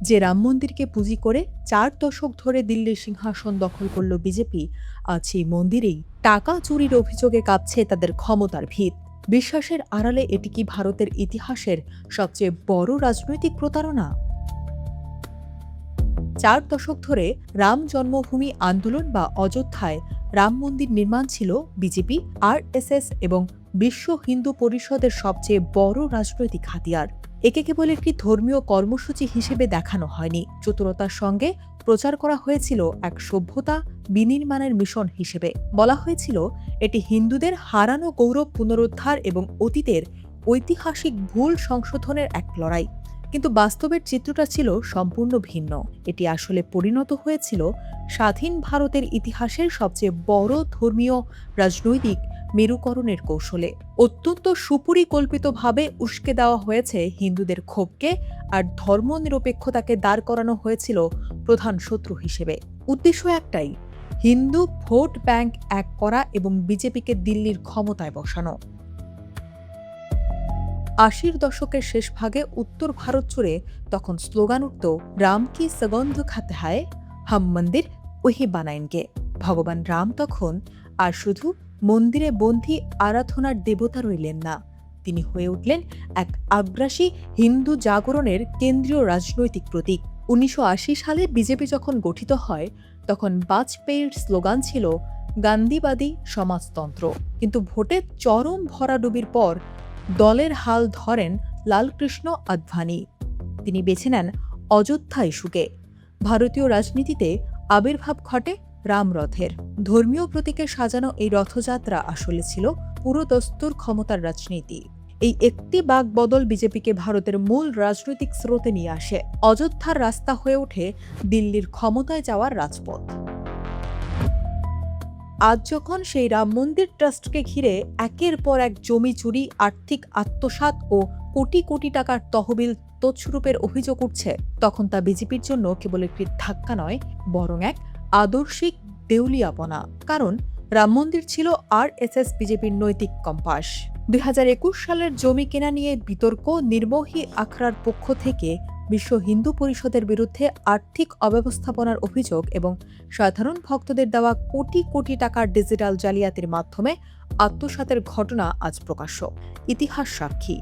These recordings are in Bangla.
যে রাম মন্দিরকে পুঁজি করে ৪ দশক ধরে দিল্লির সিংহাসন দখল করল বিজেপি, আজ সেই মন্দিরেই টাকা চুরির অভিযোগে কাঁপছে তাদের ক্ষমতার ভিত। বিশ্বাসের আড়ালে এটি কি ভারতের ইতিহাসের সবচেয়ে বড় রাজনৈতিক প্রতারণা? ৪ দশক ধরে রাম জন্মভূমি আন্দোলন বা অযোধ্যায় রাম মন্দির নির্মাণ ছিল বিজেপি, আরএসএস এবং বিশ্ব হিন্দু পরিষদের সবচেয়ে বড় রাজনৈতিক হাতিয়ার। একে কেবল একটি ধর্মীয় কর্মসূচি হিসেবে দেখানো হয়নি, চতুরতার সঙ্গে প্রচার করা হয়েছিল এক সভ্যতা বিনির্মাণের মিশন হিসেবে। বলা হয়েছিল এটি হিন্দুদের হারানো গৌরব পুনরুদ্ধার এবং অতীতের ঐতিহাসিক ভুল সংশোধনের এক লড়াই। কিন্তু বাস্তবের চিত্রটা ছিল সম্পূর্ণ ভিন্ন। এটি আসলে পরিণত হয়েছিল স্বাধীন ভারতের ইতিহাসের সবচেয়ে বড় ধর্মীয় রাজনৈতিক মেরুকরণের কৌশলে। অত্যন্ত সুপরিকল্পিতভাবে উস্কে দেওয়া হয়েছে হিন্দুদের ক্ষোভকে, আর ধর্মনিরপেক্ষতাকে দাঁড় করানো হয়েছিল প্রধান শত্রু হিসেবে। উদ্দেশ্য একটাই, হিন্দু ভোট ব্যাংক এক করা এবং বিজেপিকে দিল্লির ক্ষমতায় বসানো। ৮০ দশকের শেষ ভাগে উত্তর ভারত জুড়ে তখন স্লোগান উঠত, রাম কি সগন্ধ খাতে হায়, হাম মন্দির ওহি বানায়েঙ্গে। ভগবান রাম তখন আর শুধু মন্দিরে বন্দী আরাধনার দেবতা রইলেন না, তিনি হয়ে উঠলেন এক আগ্রাসী হিন্দু জাগরণের কেন্দ্রীয় রাজনৈতিক প্রতীক। ১৯৮০ সালে বিজেপি যখন গঠিত হয়, তখন বাজপেয়ীর স্লোগান ছিল গান্ধীবাদী সমাজতন্ত্র। কিন্তু ভোটে চরম ভরাডুবির পর দলের হাল ধরেন লালকৃষ্ণ আদভানি। তিনি বেছে নেন অযোধ্যা ইস্যুকে। ভারতীয় রাজনীতিতে আবির্ভাব ঘটে রামরথের। ধর্মীয় প্রতীকে সাজানো এই রথযাত্রা আসলে ছিল পুরো দস্তুর ক্ষমতার রাজনীতি। এই একটি বাকবদল বিজেপিকে ভারতের মূল রাজনৈতিক স্রোতে নিয়ে আসে। অযোধ্যার রাস্তা হয়ে ওঠে দিল্লির ক্ষমতায় যাওয়ার রাজপথ। আজ যখন সেই রাম মন্দির ট্রাস্টকে ঘিরে একের পর এক জমি চুরি, আর্থিক আত্মসাৎ ও কোটি কোটি টাকার তহবিল তছরূপের অভিযোগ উঠছে, তখন তা বিজেপির জন্য কেবল একটি ধাক্কা নয়, বরং এক আদর্শিক দেউলিয়াপনা। কারণ রাম মন্দির ছিল আরএসএস বিজেপির নৈতিক কম্পাস। ২০২১ সালের জমি কেনা নিয়ে বিতর্ক, নির্মোহী আখড়ার পক্ষ থেকে বিশ্ব হিন্দু পরিষদের বিরুদ্ধে আর্থিক অব্যবস্থাপনার অভিযোগ এবং সাধারণ ভক্তদের দেওয়া কোটি কোটি টাকার ডিজিটাল জালিয়াতির মাধ্যমে আত্মসাতের ঘটনা আজ প্রকাশ্য। ইতিহাস সাক্ষী,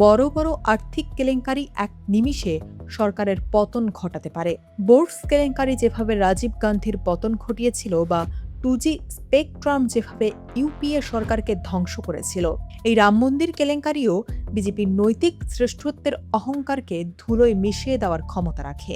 বড় বড় আর্থিক কেলেঙ্কারি এক নিমিষে সরকারের পতন ঘটাতে পারে। বোর্ডস কেলেঙ্কারি যেভাবে রাজীব গান্ধীর পতন ঘটিয়েছিল, বা 2G স্পেকট্রাম যেভাবে ইউপিএ সরকারকে ধ্বংস করেছিল, এই রাম মন্দির কেলেঙ্কারিও বিজেপির নৈতিক শ্রেষ্ঠত্বের অহংকারকে ধুলোয় মিশিয়ে দেওয়ার ক্ষমতা রাখে।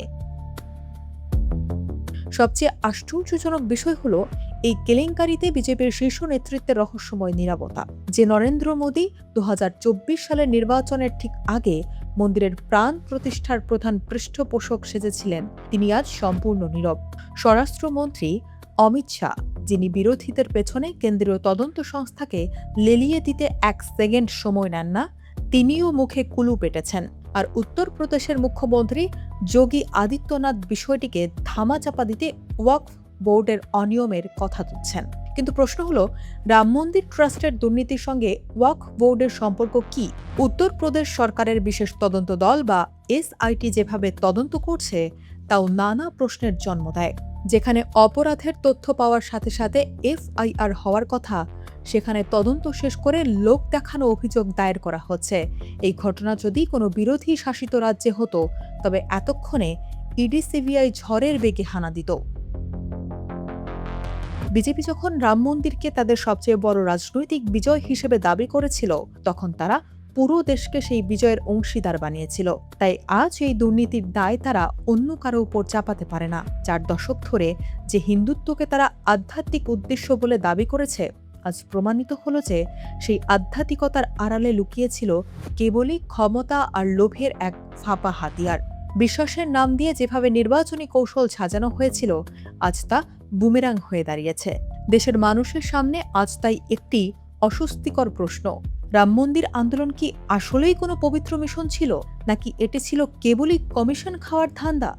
সবচেয়ে আশ্চর্যজনক বিষয় হলো, এই কেলেঙ্কারিতে বিজেপির শীর্ষ নেতৃত্বের রহস্যময় নীরবতা। যে নরেন্দ্র মোদী ২০২৪ সালের নির্বাচনের ঠিক আগে মন্দিরের প্রাণ প্রতিষ্ঠার প্রধান পৃষ্ঠপোষক সেজেছিলেন, তিনি আজ সম্পূর্ণ নীরব। স্বরাষ্ট্রমন্ত্রী অমিত শাহ, যিনি বিরোধীদের পেছনে কেন্দ্রীয় তদন্ত সংস্থাকে লেলিয়ে দিতে ১ সেকেন্ড সময় নেন না, তিনিও মুখে কুলু পেটেছেন। আর উত্তরপ্রদেশের মুখ্যমন্ত্রী যোগী আদিত্যনাথ বিষয়টিকে ধামাচাপা দিতে ওয়াকফ বোর্ডের অনিয়মের কথা তুলছেন। কিন্তু প্রশ্ন হলো, রাম মন্দির ট্রাস্টের দুর্নীতির সঙ্গে ওয়াকফ বোর্ডের সম্পর্ক কি? উত্তরপ্রদেশ সরকারের বিশেষ তদন্ত দল বা এসআইটি যেভাবে তদন্ত করছে, তাও নানা প্রশ্নের জন্ম দেয়। যেখানে অপরাধের তথ্য পাওয়ার সাথে সাথে এফআইআর হওয়ার কথা, সেখানে তদন্ত শেষ করে লোক দেখানো অভিযোগ দায়ের করা হচ্ছে। এই ঘটনা যদি কোনো বিরোধী শাসিত রাজ্যে হতো, তবে এতক্ষণে ইডি সিবিআই ঝড়ের বেগে হানা দিত। বিজেপি যখন রাম মন্দিরকে তাদের সবচেয়ে বড় রাজনৈতিক বিজয় হিসেবে দাবি করেছিল, তখন তারা পুরো দেশকে সেই বিজয়ের অংশীদার বানিয়েছিল। তাই আজ এই দুর্নীতির দায় তারা অন্য কারো উপর চাপাতে পারে না। ৪ দশক ধরে যে হিন্দুত্বকে তারা আধ্যাত্মিক উদ্দেশ্য বলে দাবি করেছে, আজ প্রমাণিত হলো যে সেই আধ্যাত্মিকতার আড়ালে লুকিয়েছিল কেবলই ক্ষমতা আর লোভের এক ফাঁপা হাতিয়ার। বিশ্বাসের নাম দিয়ে যেভাবে নির্বাচনী কৌশল সাজানো হয়েছিল, আজ তা বুমেরাং হয়ে দাঁড়িয়েছে। দেশের মানুষের সামনে আজ তাই একটি অস্বস্তিকর প্রশ্ন, রাম মন্দির আন্দোলন কি আসলেই কোনো পবিত্র মিশন ছিল, নাকি এটি ছিল কেবলই কমিশন খাওয়ার ধান্দা?